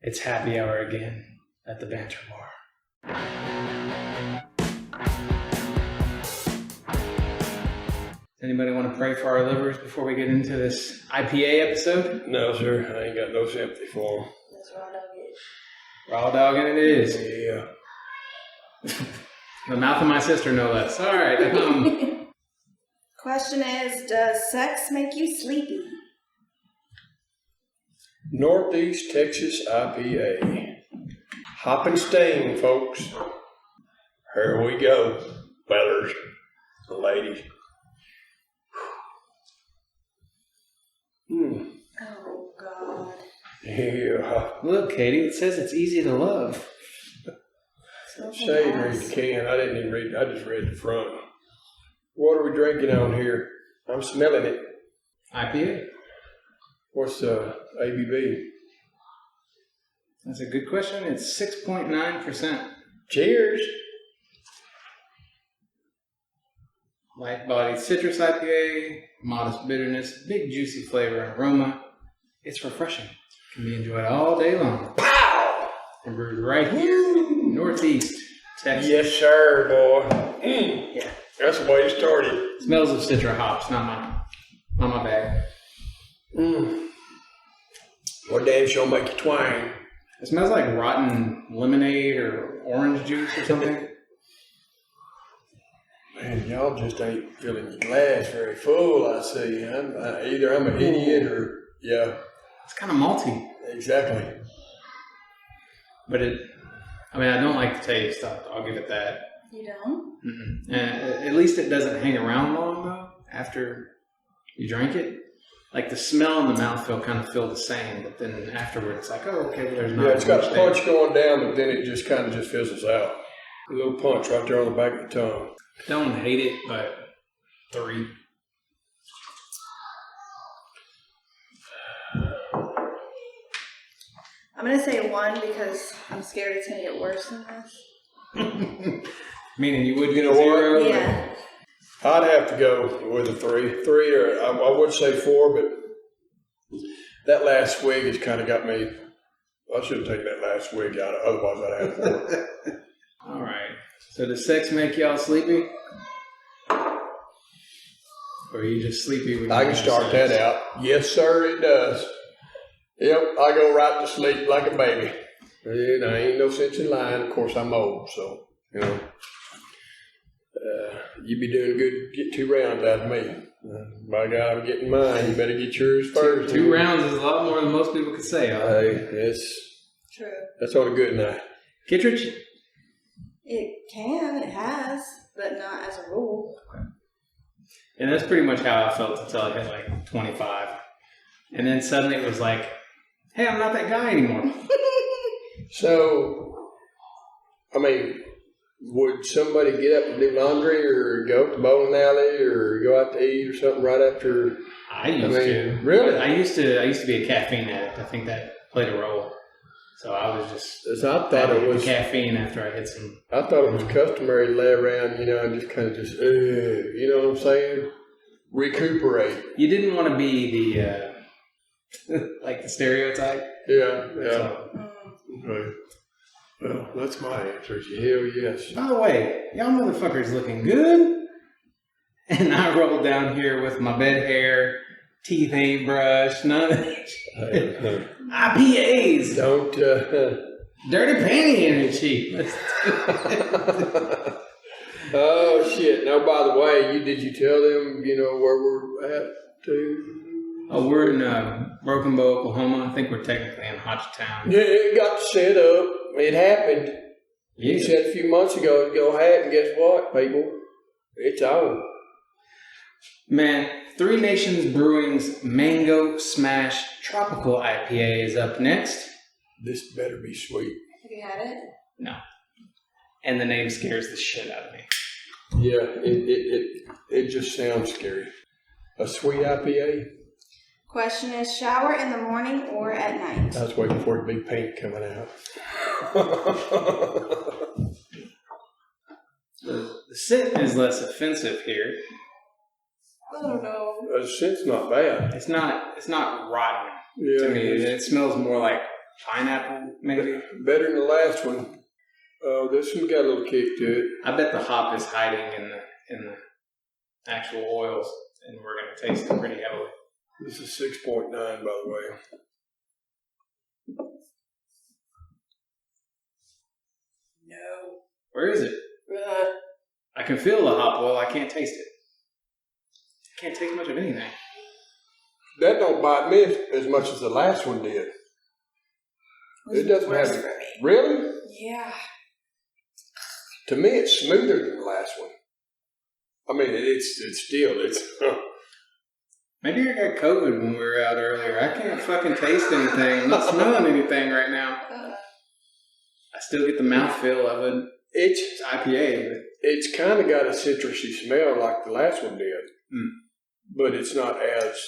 It's happy hour again at the Banter Bar. Anybody want to pray for our livers before we get into this IPA episode? No, sir. I ain't got no sympathy for them. That's raw dog it. Raw dogging it is. Yeah. The mouth of my sister, no less. All right. Question is, does sex make you sleepy? Northeast Texas IPA. Hop and sting, folks. Here we go, fellers and ladies. Oh, God. Yeah. Look, Katie, it says it's easy to love. Say read the can. I didn't even read. I just read the front. What are we drinking on here? I'm smelling it. IPA? What's the ABV? That's a good question. It's 6.9%. Cheers. Light-bodied citrus IPA, modest bitterness, big juicy flavor and aroma. It's refreshing. Can be enjoyed all day long. Pow! And brewed right here in Northeast Texas. Yes, sir, boy. Yeah. That's the way it started. Smells of citra hops, not my bag. Well, damn sure make you twang. It smells like rotten lemonade or orange juice or something. Man, y'all just ain't filling your glass very full, I see. Either I'm an idiot or, yeah. It's kind of malty. Exactly. But I don't like the taste. I'll give it that. You don't? Mm-mm. At least it doesn't hang around long, though, after you drink it. Like the smell and the mouthfeel kind of feel the same, but then afterward it's like, oh, okay, well, there's not. Yeah, it's got much a there. punch going down, but then it just kind of just fizzles out. A little punch right there on the back of the tongue. Don't hate it, but 3. I'm going to say 1 because I'm scared it's going to get worse than this. Meaning you would get You a know what? 0? Yeah. I'd have to go with a 3. 3 or I would say 4, but that last swig has kind of got me. I should have taken that last swig out. Otherwise, I'd have 4. All right. So does sex make y'all sleepy? Or are you just sleepy when you I can have start sex? that out. Yes, sir, it does. Yep, I go right to sleep like a baby. And I ain't no sense in lying. Of course, I'm old, so, you know. You be doing good to get 2 rounds out of me. By God, I'm getting mine. You better get yours first. 2 rounds is a lot more than most people could say. Hey, True. that's on a good night. Kittredge? It can, it has, but not as a rule. And that's pretty much how I felt until I hit like 25. And then suddenly it was like, hey, I'm not that guy anymore. So, would somebody get up and do laundry or go up to the bowling alley or go out to eat or something right after? I used to. Really? I used to be a caffeine addict. I think that played a role. So I was just I thought it was caffeine after I hit some. I thought it was customary to lay around, and just kind of you know what I'm saying? Recuperate. You didn't want to be the like the stereotype. Yeah. So, Right. Well, that's my answer. Hell yes. by the way, y'all motherfuckers looking good. And I rolled down here with my bed hair, teeth ain't brushed, none of that. IPAs. Don't. Dirty panty energy. Oh shit! Now, by the way, did you tell them where we're at too? Oh, we're in Broken Bow, Oklahoma. I think we're technically in Hoptown. Yeah, it got set up. It happened. Yeah. You said a few months ago it'd go ahead, and guess what, people? It's on. Man, 3 Nations Brewing's Mango Smash Tropical IPA is up next. This better be sweet. Have you had it? No. And the name scares the shit out of me. Yeah, it just sounds scary. A sweet IPA? Question is, shower in the morning or at night? I was waiting for it to be pink coming out. The scent is less offensive here. I don't know. The scent's not bad. It's not rotten Yeah, to me. It smells more like pineapple, maybe. Better than the last one. Oh, this one got a little kick to it. I bet the hop is hiding in the actual oils, and we're gonna taste it pretty heavily. This is 6.9, by the way. No. Where is it? I can feel the hop oil. I can't taste it. I can't taste much of anything. That don't bite me as much as the last one did. It doesn't worse have. for me. Really? Yeah. To me, it's smoother than the last one. I mean, it's still. Maybe I got COVID when we were out earlier. I can't fucking taste anything. I'm not smelling anything right now. I still get the mouthfeel of it. It's IPA, but It's kind of got a citrusy smell like the last one did, but it's not as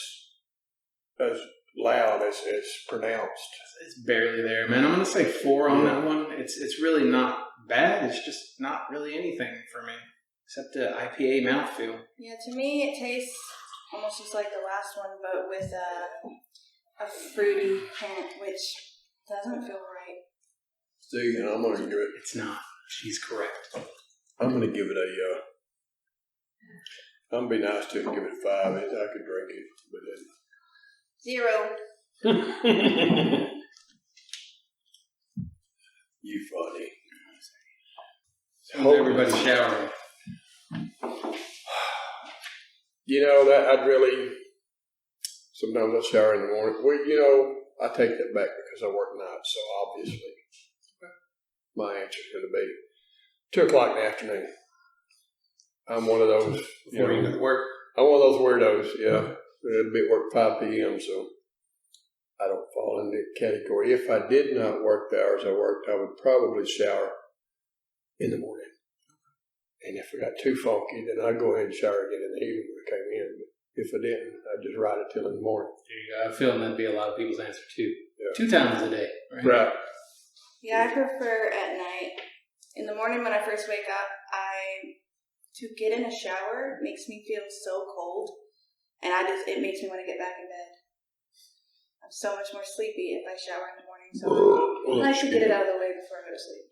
loud as pronounced. it's barely there, man. I'm gonna say 4 on that one. It's really not bad. It's just not really anything for me except the IPA mouthfeel. Yeah, to me it tastes almost just like the last one, but with a fruity hint, which doesn't feel right. See, and I'm gonna give it. It's not. She's correct. I'm gonna give it I'm gonna be nice to it and give it a 5. I could drink it, but then. 0. You funny. How's everybody showering? You know that I'd really. Sometimes I shower in the morning. Well, I take that back because I work nights, so obviously my answer is going to be 2 o'clock in the afternoon. I'm one of those. Before you go to work? I'm one of those weirdos. Yeah, I'd be at work 5 p.m. So I don't fall in the category. If I did not work the hours I worked, I would probably shower in the morning. And if I got too funky, then I'd go ahead and shower again in the evening when I came in. But if I didn't, I'd just ride it till in the morning. There you go. I feel that'd be a lot of people's answer too. Yeah. 2 times a day, right? Right. Yeah, I prefer at night. In the morning when I first wake up, to get in a shower makes me feel so cold, and it makes me want to get back in bed. I'm so much more sleepy if I shower in the morning, so I like to get it out of the way before I go to sleep.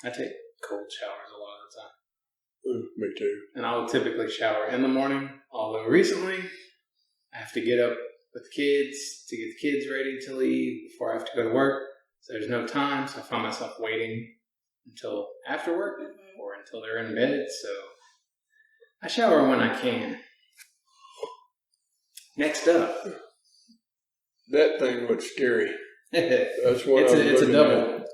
I take cold showers a lot of the time. Me too. And I will typically shower in the morning, although recently I have to get up with the kids to get the kids ready to leave before I have to go to work. So there's no time, so I find myself waiting until after work or until they're in bed. So I shower when I can. Next up. That thing looks scary. That's what it's a double. At.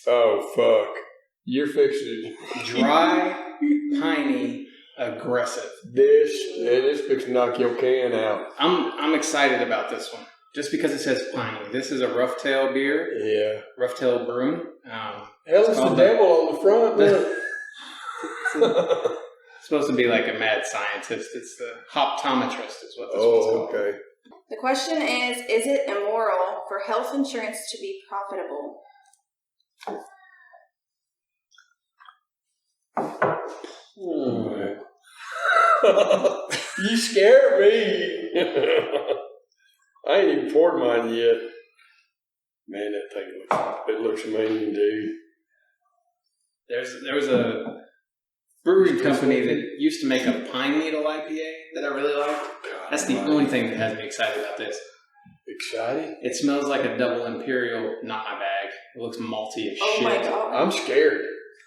Oh, fuck. You're fixing it. Dry, piney, aggressive. This fixing to knock your can out. I'm excited about this one. Just because it says piney. This is a Roughtail beer. Yeah. Roughtail Brewing. Hell, it's the devil on the front. It's supposed to be like a mad scientist. It's the Hoptometrist is what this one's called. Okay. The question is it immoral for health insurance to be profitable? You scared me. I ain't even poured mine yet. Man, that thing looks amazing, dude. There was a brewery company that used to make a pine needle IPA that I really liked. That's the only thing that has me excited about this. Excited? It smells like a double imperial, not my bag. It looks malty as Oh shit. my god. I'm scared.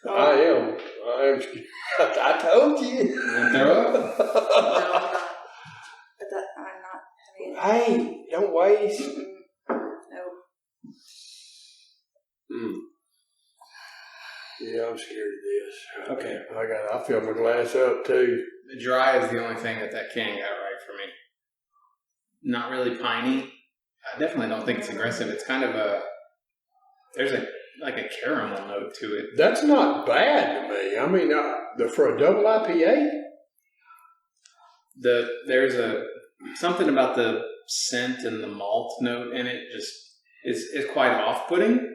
Oh. I am scared. I told you. You wanna throw up? No, I'm not. But I'm not having it. Hey, don't waste. No. Yeah, I'm scared of this. Okay. I fill my glass up too. The dry is the only thing that can got right for me. Not really piney. I definitely don't think it's aggressive. It's kind of there's a caramel note to it. That's not bad to me. I mean, for a double IPA. There's something about the scent and the malt note in it just is quite off-putting.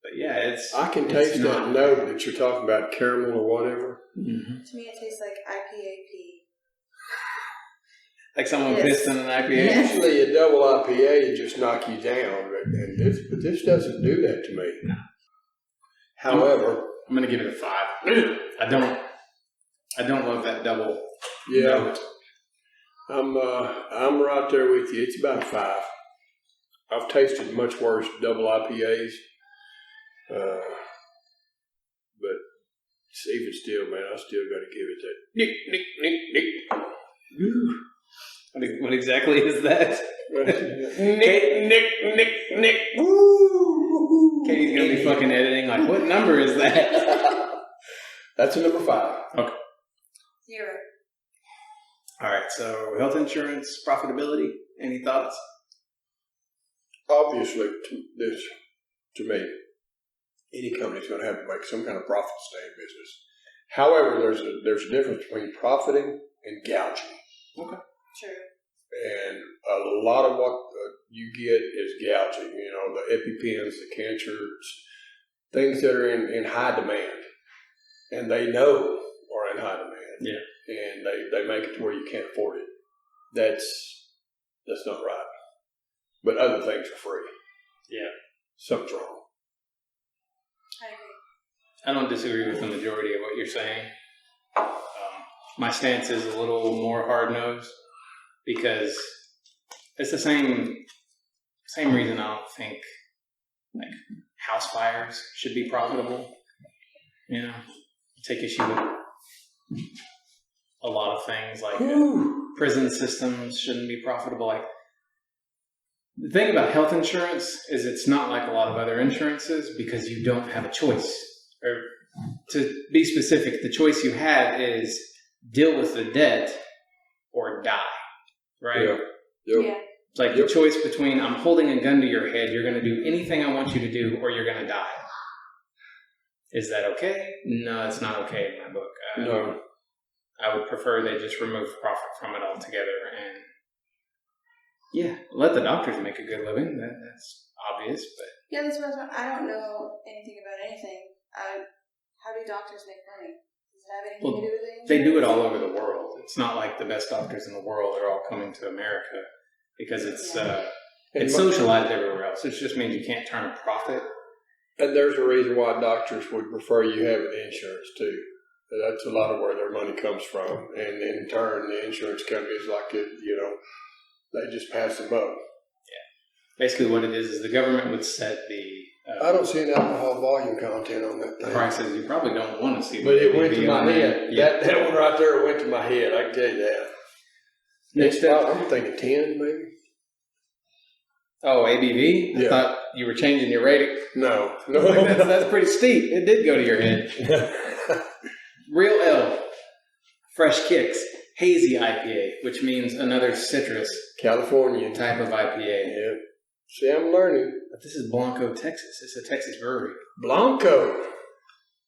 But yeah, I can taste that note that you're talking about, caramel or whatever. Mm-hmm. To me, it tastes like IPA pee. Like someone Yes. pissed in an IPA. Usually a double IPA would just knock you down, but this doesn't do that to me. No. However, I'm gonna give it a 5. I don't love that double. yeah, note. I'm right there with you. It's about a 5. I've tasted much worse double IPAs, but even still, man, I still got to give it that nick. Ooh. What exactly is that? Nick. Woo! Katie's gonna be fucking editing. Like, what number is that? That's a number 5. 0. All right. So, health insurance profitability. Any thoughts? Obviously, to me, any company's going to have to make some kind of profit to stay in business. However, there's a difference between profiting and gouging. Okay. True. And a lot of what you get is gouging. You know, the EpiPens, the cancers, things that are in high demand, and they know are in high demand. Yeah. And they make it to where you can't afford it. That's not right. But other things are free. Yeah. Something's wrong. I agree. I don't disagree with the majority of what you're saying. My stance is a little more hard-nosed because it's the same reason I don't think like house fires should be profitable. You know, take issue with a lot of things like prison systems shouldn't be profitable. Like the thing about health insurance is it's not like a lot of other insurances because you don't have a choice. Or to be specific, the choice you have is deal with the debt or die, right? Yeah. Yep. Yeah. It's like the choice between I'm holding a gun to your head, you're going to do anything I want you to do, or you're going to die. Is that okay? No, it's not okay in my book. No. I would prefer they just remove profit from it altogether and yeah, let the doctors make a good living. That's obvious, but Yeah, that's what I don't know anything about anything. How do doctors make money? Does it have anything to do with anything? they do it all over the world. It's not like the best doctors in the world are all coming to America because it's socialized everywhere else. It just means you can't turn a profit. And there's a reason why doctors would prefer you having insurance too. That's a lot of where their money comes from. And in turn, the insurance companies they just pass them up. Basically what it is the government would set the I don't see an alcohol volume content on that thing. prices. You probably don't want to see. But it went to my head. Yeah. That one right there went to my head. I can tell you that. Next step. I'm thinking 10 maybe. Oh, ABV? I Yeah. thought you were changing your rating. No. Like, that's pretty steep. It did go to your head. Real Ale, Fresh Kicks, Hazy IPA, which means another citrus Californian. type of IPA. Yeah. See, I'm learning. But this is Blanco, Texas. It's a Texas brewery. Blanco.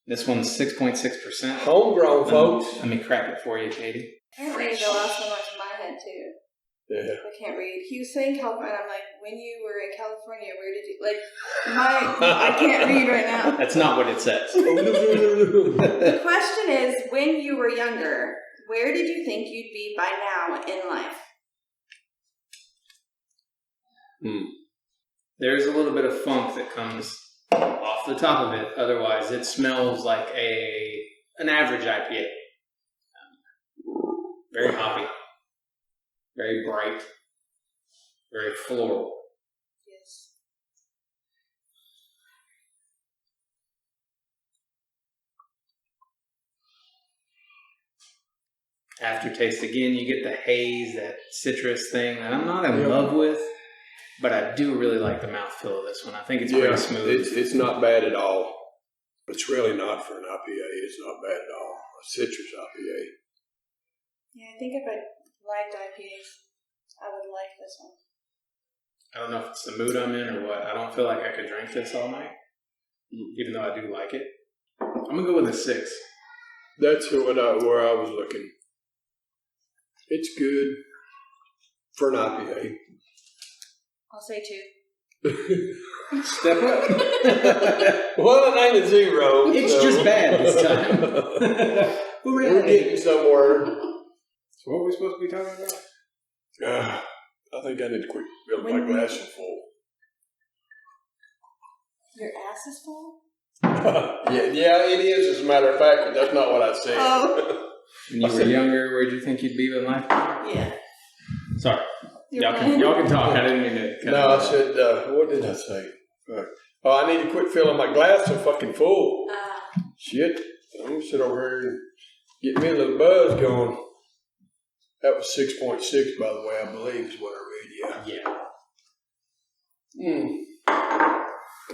This one's 6.6%. Homegrown, folks. Let me crack it for you, Katie. Apparently the last one was in my head too. Yeah. I can't read. He was saying California, and I'm like, when you were in California, where did you, I can't read right now. That's not what it says. The question is, when you were younger, where did you think you'd be by now in life? There's a little bit of funk that comes off the top of it. Otherwise, it smells like an average IPA. Very hoppy. Very bright. Very floral. Yes. Aftertaste again, you get the haze, that citrus thing that I'm not in love with, but I do really like the mouthfeel of this one. I think it's pretty smooth. It's not bad at all. It's really not for an IPA. It's not bad at all. A citrus IPA. Yeah, I think if I liked IPAs, I would like this one. I don't know if it's the mood I'm in or what. I don't feel like I could drink this all night, even though I do like it. I'm going to go with a 6. That's where I was looking. It's good for an IPA. I'll say 2. Step up. Well, it ain't a 0. It's just bad this time. We're getting somewhere. So what are we supposed to be talking about? I think I need to quit filling my glasses full. Your ass is full? yeah, it is, as a matter of fact, but that's not what I said. Oh. When you were younger, where'd you think you'd be with life? Yeah. Sorry. You're Y'all can talk. I didn't mean to. No, I said, what did I say? Oh, I need to quit filling my glass so fucking full. Shit. I'm going to sit over here and get me a little buzz going. That was 6.6, by the way, I believe is what I read, yeah.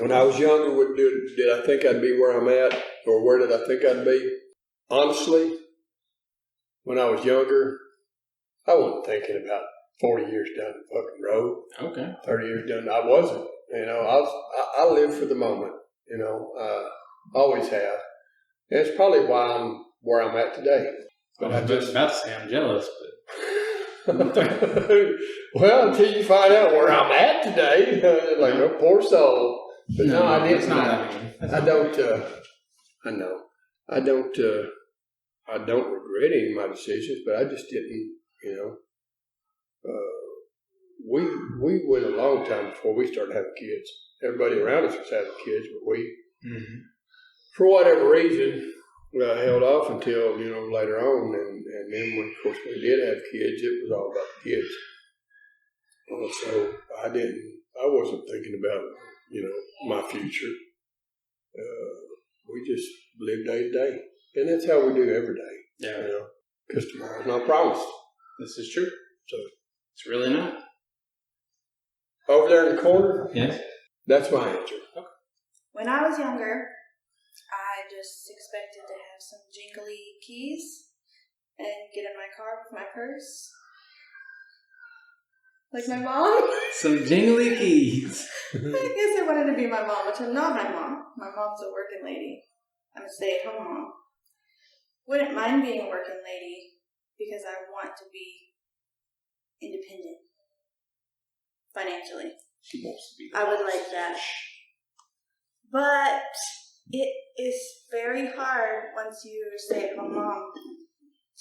When I was younger, did I think I'd be where I'm at? Or where did I think I'd be? Honestly, when I was younger, I wasn't thinking about 40 years down the fucking road. Okay. 30 years down. I wasn't. I live for the moment. Always have. And it's probably why I'm where I'm at today. But I was just about to say I'm jealous, but well, until you find out where I'm at today, like a poor soul. But no, I didn't. I don't. I know. I don't regret any of my decisions, but I just didn't. We went a long time before we started having kids. Everybody around us was having kids, but we, for whatever reason, held off until later on, and then when, of course, we did have kids, it was all about the kids. So I wasn't thinking about my future. We just live day to day, and that's how we do every day. Yeah, because tomorrow's not promised. This is true. So it's really not. Over there in the corner. Yes. That's my answer. Okay. When I was younger, I just expected to have some jingly keys and get in my car with my purse. Like my mom. Some jingly keys. I guess I wanted to be my mom, which I'm not my mom. My mom's a working lady. I'm a stay-at-home mom. Wouldn't mind being a working lady because I want to be independent financially. She wants to be. I would like that. But it is very hard once you're a stay-at-home mom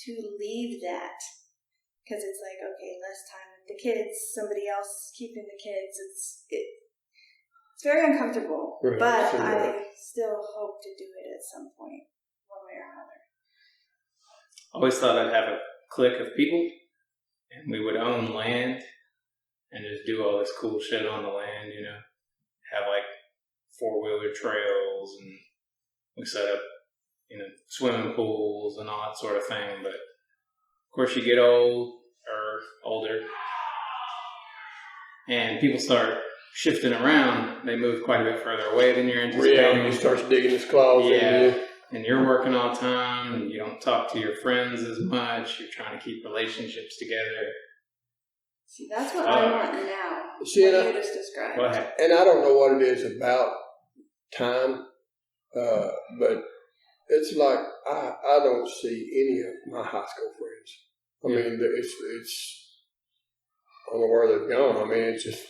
to leave that. Because it's like, okay, less time with the kids, somebody else keeping the kids. It's very uncomfortable. Right. But Sure. I still hope to do it at some point, one way or another. Always thought I'd have a clique of people, and we would own land and just do all this cool shit on the land, have like 4-wheeler trails, and we set up, swimming pools and all that sort of thing. But of course you get older, and people start shifting around. They move quite a bit further away than you're anticipating. Yeah, you start digging his claws in you. And you're working all the time, and you don't talk to your friends as much. You're trying to keep relationships together. See, that's what I want now. See, what you just described. Go ahead. And I don't know what it is about time, but it's like I don't see any of my high school friends. I mean, it's I don't know where they've gone. I mean, it's just,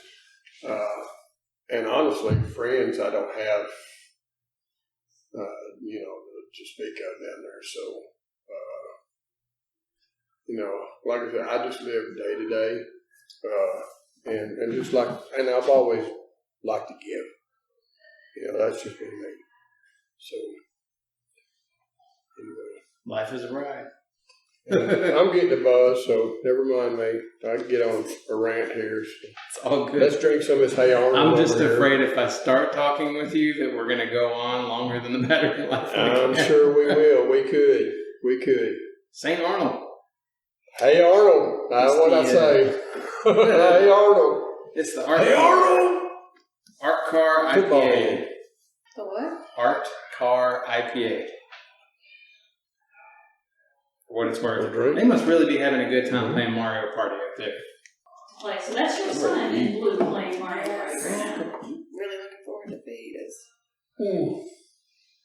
and honestly, friends I don't have, to speak of down there. So, like I said, I just live day to day, and just like, and I've always liked to give. That's just been me. So, anyway. Life is a ride. I'm getting a buzz, so never mind me. I can get on a rant here. So. It's all good. Let's drink some of this Hey Arnold. I'm just afraid if I start talking with you that we're going to go on longer than the battery life. I'm sure we will. We could. St. Arnold. Hey Arnold. That's what I say. Hey Arnold. It's the Art Hey Arnold. Art Car IPA. The what? Art Car IPA. For what it's worth. They must really be having a good time playing Mario Party up there. So that's your son in blue playing Mario Party right now. Really looking forward to Vegas.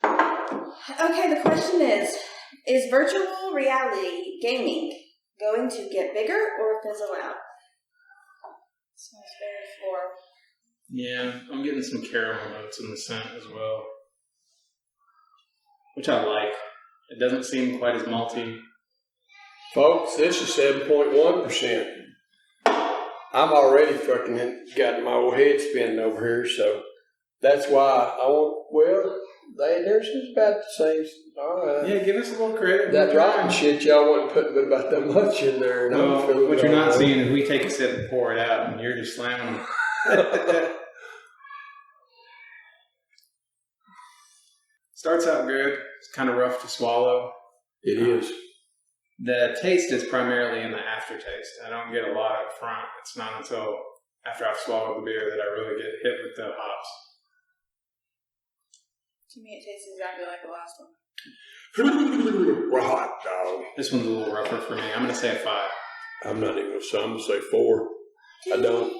Okay, the question is virtual reality gaming going to get bigger or fizzle out? Smells very floral. Yeah, I'm getting some caramel notes in the scent as well, which I like. It doesn't seem quite as malty. Folks, this is 7.1%. I'm already fucking got my old head spinning over here, so that's why I want. Well, theirs is about the same. All right. Yeah, give us a little credit. That We're rotten trying. shit y'all wasn't putting but about that much in there. And I'm feeling What you're all not right. seeing is we take a sip and pour it out, and you're just slamming them. Starts out good. It's kind of rough to swallow. It is. The taste is primarily in the aftertaste. I don't get a lot up front. It's not until after I've swallowed the beer that I really get hit with the hops. To me, it tastes exactly like the last one. We're hot, dog. This one's a little rougher for me. I'm going to say a 5. I'm not even going to say 4. I don't,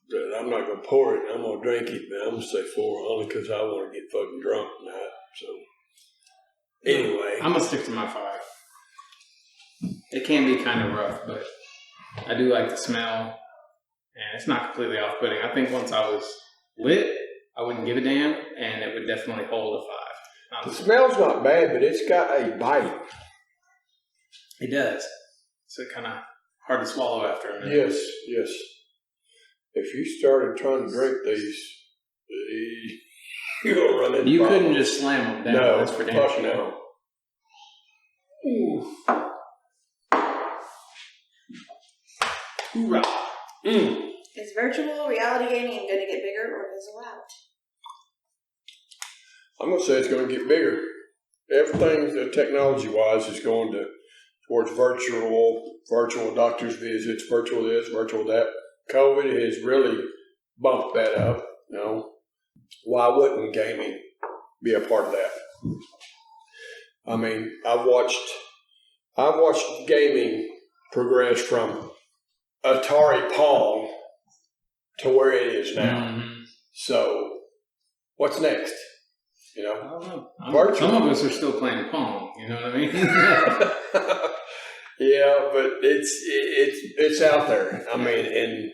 But I'm not going to pour it. I'm going to drink it, but I'm going to say 4 only because I want to get fucking drunk tonight. So, anyway. I'm going to stick to my 5. It can be kind of rough, but I do like the smell, and it's not completely off-putting. I think once I was lit, I wouldn't give a damn, and it would definitely hold a 5. The smell's not bad, but it's got a bite. It does. So kind of hard to swallow after a minute. Yes. If you started trying to drink these, you're going to run into You problems. couldn't just slam them down. No, That's for damn fuck sure. no. Hoorah. Is virtual reality gaming going to get bigger or fizzle out? I'm going to say it's going to get bigger. Everything technology-wise is going towards virtual doctor's visits, virtual this, virtual that. COVID has really bumped that up. Why wouldn't gaming be a part of that? I mean, I've watched gaming progress from Atari Pong to where it is now. Mm-hmm. So, what's next? I don't know. Virtual. Some of us are still playing Pong. You know what I mean? Yeah, but it's out there. I mean, and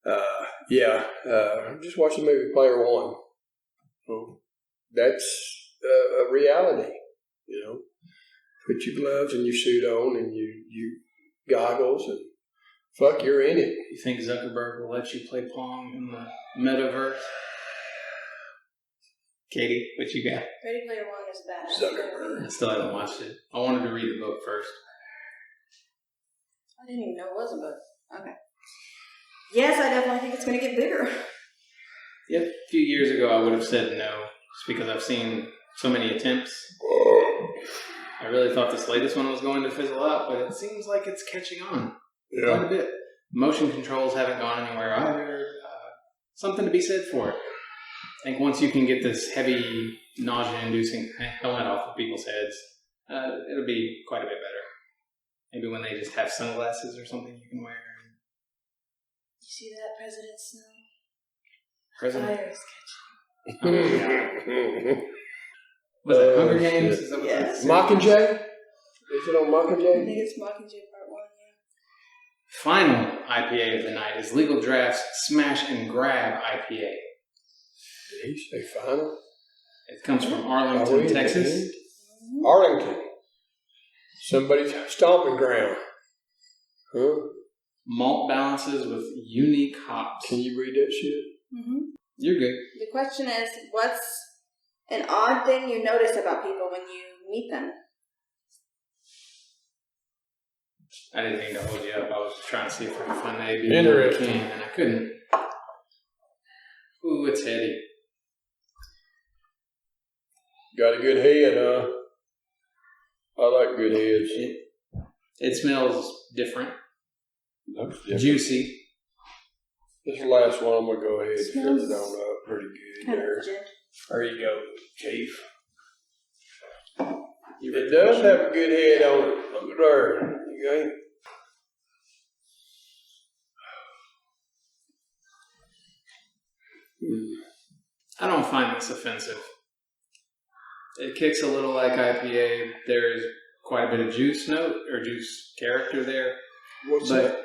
I'm just watching the movie Player One. That's a reality. Put your gloves and your suit on and you goggles and fuck, you're in it. You think Zuckerberg will let you play Pong in the metaverse? Katie, what you got? Ready Player One is bad. Zuckerberg. I still haven't watched it. I wanted to read the book first. I didn't even know it was a book. Okay. Yes, I definitely think it's going to get bigger. Yep. A few years ago, I would have said no, just because I've seen so many attempts. I really thought this latest one was going to fizzle out, but it seems like it's catching on quite a bit. Motion controls haven't gone anywhere either. Something to be said for it. I think once you can get this heavy, nausea-inducing helmet off of people's heads, it'll be quite a bit better. Maybe when they just have sunglasses or something you can wear. You see that, President Snow? President? Fire is Was it Hunger Oh, Games? shit. Is that what Yes. that's? Mockingjay? Is it on I Mockingjay? think it's Mockingjay Part 1, yeah. Final IPA of the night is Legal Draft's Smash and Grab IPA. Did he say final? It comes from Arlington, Texas. Arlington. Somebody's stomping ground. Huh? Malt balances with unique hops. Can you read that shit? Mm-hmm. You're good. The question is, what's an odd thing you notice about people when you meet them? I didn't mean to hold you up. I was trying to see if I could find the A, Interesting. and I couldn't. Ooh, it's heady. Got a good head, huh? I like good heads. It smells different. Looks different. Juicy. This last one, I'm going to go ahead and fill Smells it on up pretty good Kind there. of gin. There you go, Chief. You It does have a good head on it. Look at there. You ain't. I don't find this offensive. It kicks a little like IPA. There is quite a bit of juice note or juice character there, What's but that?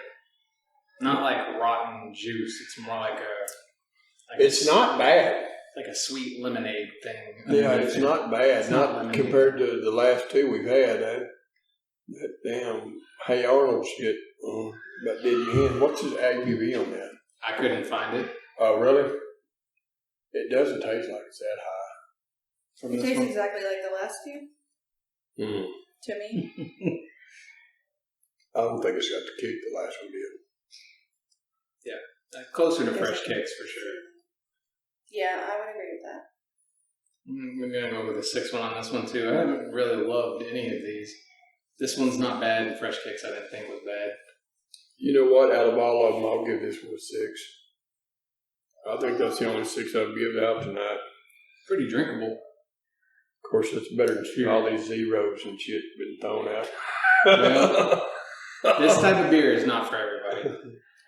not like rotten juice. It's more like a. It's not bad. Like a sweet lemonade thing. Yeah, it's not bad. It's not Not lemonade. compared to the last two we've had. That damn Hey Arnold shit. But did you, what's his ABV on that? I couldn't find it Oh, really? It doesn't taste like it's that high. from It this tastes one. exactly like the last two Mm. to me. I don't think it's got the kick the last one did. Closer to fresh kicks for sure. Yeah, I would agree with that. We're gonna go with a 6-1 on this one too. I haven't really loved any of these. This one's not bad, and fresh kicks I didn't think was bad. You know what? Out of all of them, I'll give this one a 6. I think that's the only 6 I've given out tonight. Pretty drinkable. Of course, it's better than all these zeros and shit been thrown out. Well, this type of beer is not for everybody,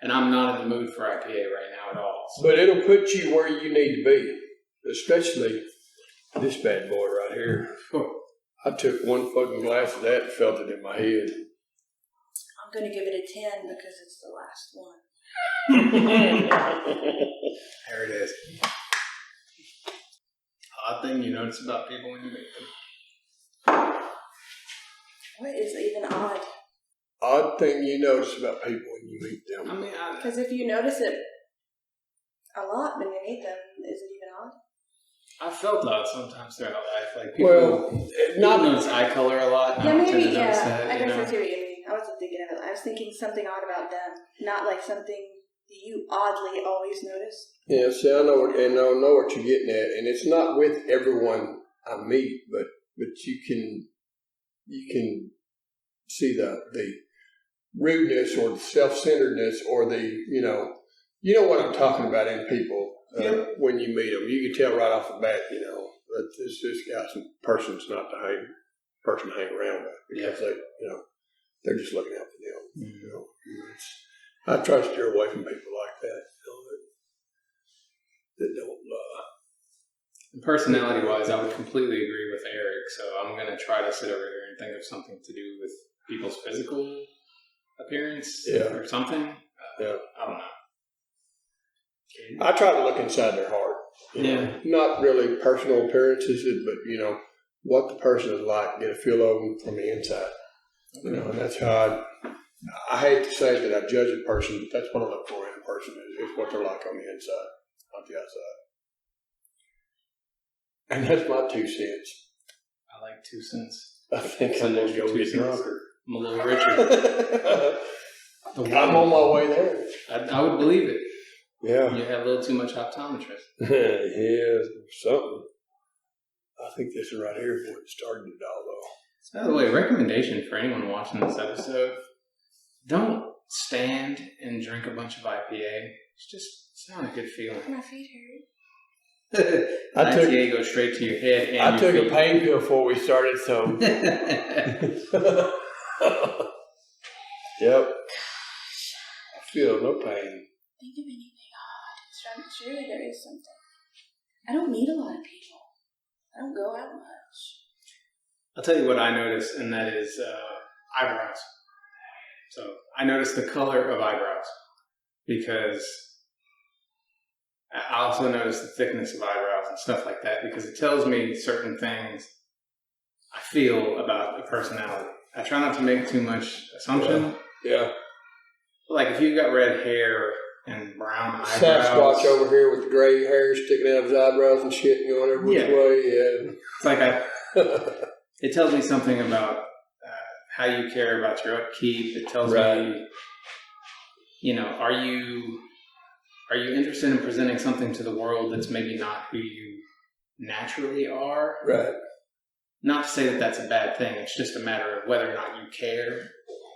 and I'm not in the mood for IPA right now at all. So. But it'll put you where you need to be, especially this bad boy right here. I took one fucking glass of that and felt it in my head. I'm going to give it a 10 because it's the last one. There it is. Odd thing you notice about people when you meet them. What is even odd? Odd thing you notice about people when you meet them. I mean, Because if you notice it a lot when you meet them, is it even odd? I felt odd sometimes throughout life. Like people, not notice eye color a lot. Yeah, I don't tend maybe, to notice yeah. that, I you guess know? I see what you mean. I wasn't thinking of it. I was thinking something odd about them, not like something you oddly always notice. Yeah, see, I know what you're getting at, and it's not with everyone I meet, but you can see the rudeness or the self-centeredness or the you know what I'm talking about in people when you meet them. You can tell right off the bat, that this guy's person's not the person to hang around with because they're just looking out for them. Mm-hmm. I try to steer away from people like that. That don't. Personality-wise, I would completely agree with Eric. So I'm going to try to sit over here and think of something to do with people's physical appearance or something. I don't know. I try to look inside their heart. Not really personal appearances, but what the person is like. Get a feel of them from the inside. Okay. And that's how I hate to say that I judge a person, but that's what I look for in a person is what they're like on the inside, not the outside. And that's my 2 cents. I like 2 cents. I think I'm going to go get drunker. I'm a little richer. I'm on my way there. I would believe it. Yeah. You have a little too much Hoptometrist. Yeah, something. I think this is right here is what started it all, though. By the way, recommendation for anyone watching this episode, don't stand and drink a bunch of IPA. It's not a good feeling. My feet hurt. IPA goes straight to your head and I your took feet. a pain pill before we started, so. Yep. I feel no pain. Think of anything odd. Surely there is something. I don't meet a lot of people. I don't go out much. I'll tell you what I noticed, and that is eyebrows. So I noticed the color of eyebrows because I also noticed the thickness of eyebrows and stuff like that because it tells me certain things I feel about a personality. I try not to make too much assumption. Yeah. Like if you've got red hair and brown eyebrows. Sasquatch over here with the gray hair sticking out of his eyebrows and shit going every which way. Yeah. It's like it tells me something about how you care about your upkeep. It tells me, are you interested in presenting something to the world that's maybe not who you naturally are? Right. Not to say that that's a bad thing. It's just a matter of whether or not you care.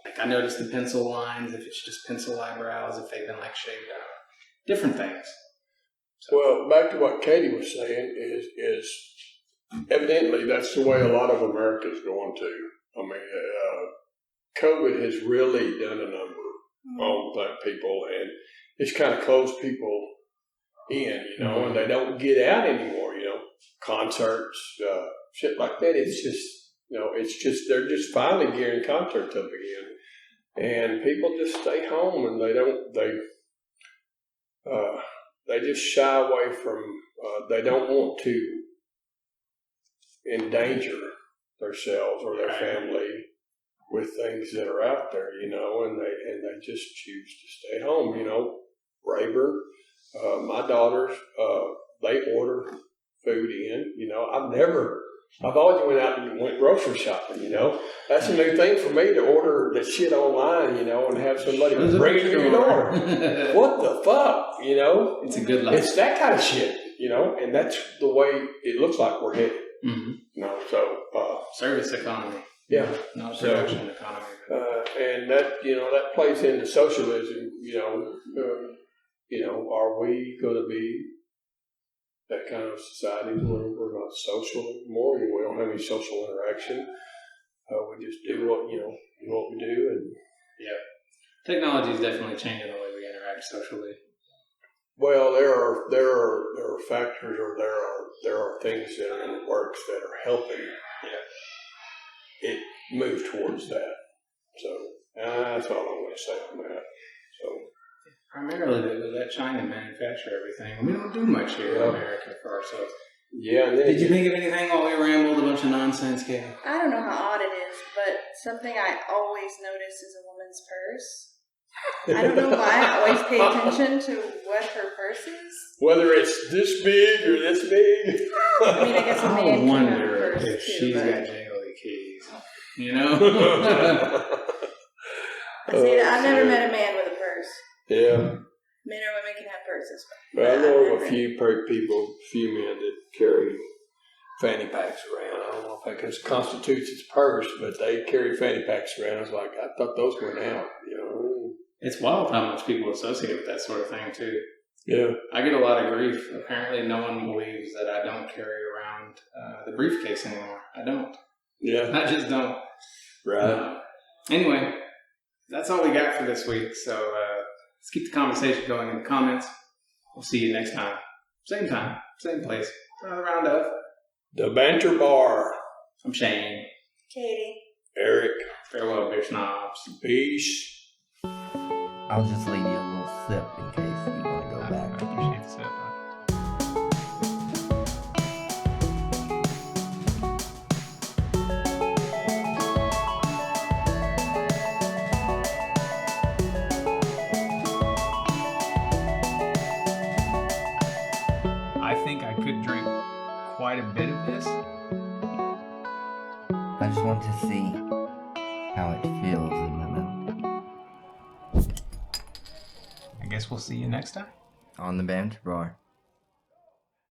Like I noticed the pencil lines, if it's just pencil eyebrows, if they've been like shaved out. Different things. So. Well, back to what Katie was saying is evidently that's the way a lot of America is going to. I mean, COVID has really done a number on black people, and it's kind of closed people in, and they don't get out anymore, concerts, shit like that. It's just, they're just finally gearing concerts up again. And people just stay home and they just shy away from, they don't want to endanger themselves or their family with things that are out there, you know, and they just choose to stay home, you know. Rayburn, my daughters, they order food in, you know. I've always went out and went grocery shopping, you know. That's a new thing for me to order that shit online, you know, and have somebody bring it to your door. What the fuck, you know? It's a good life. It's that kind of shit, you know, and that's the way it looks like we're headed. Mm-hmm. You know, so service economy. yeah, Not production economy. and that, you know, that plays into socialism. You know, are we going to be that kind of society where we're not social anymore? We don't have any social interaction. We just do what we do, and Technology is definitely changing the way we interact socially. well, there are factors, or there are things that are in the works that are helping it move towards that. So that's all I'm going to say on that. So Primarily, they let China manufacture everything. We don't do much here in America for ourselves. yeah, and then Did you think of anything while we rambled a bunch of nonsense, Kay? I don't know how odd it is, but something I always notice is a woman's purse. I don't know why I always pay attention to what her purse is. whether it's this big or this big. I mean, I guess a man I can have a wonder purse if too, she's but got jingly keys. You know? I see, I've never met a man with a purse. Yeah. Men or women can have purses. Well, I know of a few few men that carry fanny packs around. I don't know if that constitutes its purse, but they carry fanny packs around. I was like, I thought those went out, you know. It's wild how much people associate with that sort of thing, too. Yeah. I get a lot of grief. Apparently, no one believes that I don't carry around the briefcase anymore. I don't. Yeah. I just don't. Right. Anyway, that's all we got for this week. So let's keep the conversation going in the comments. We'll see you next time. Same time, same place. Another round of The Banter Bar. I'm Shane. Katie. Eric. Farewell, beer snobs. Peace. I'll just leave you a little sip in case you want to go I back. appreciate the sip. I think I could drink quite a bit of this. I just want to see how it feels in my mouth. I guess we'll see you next time. On the Banter Bar.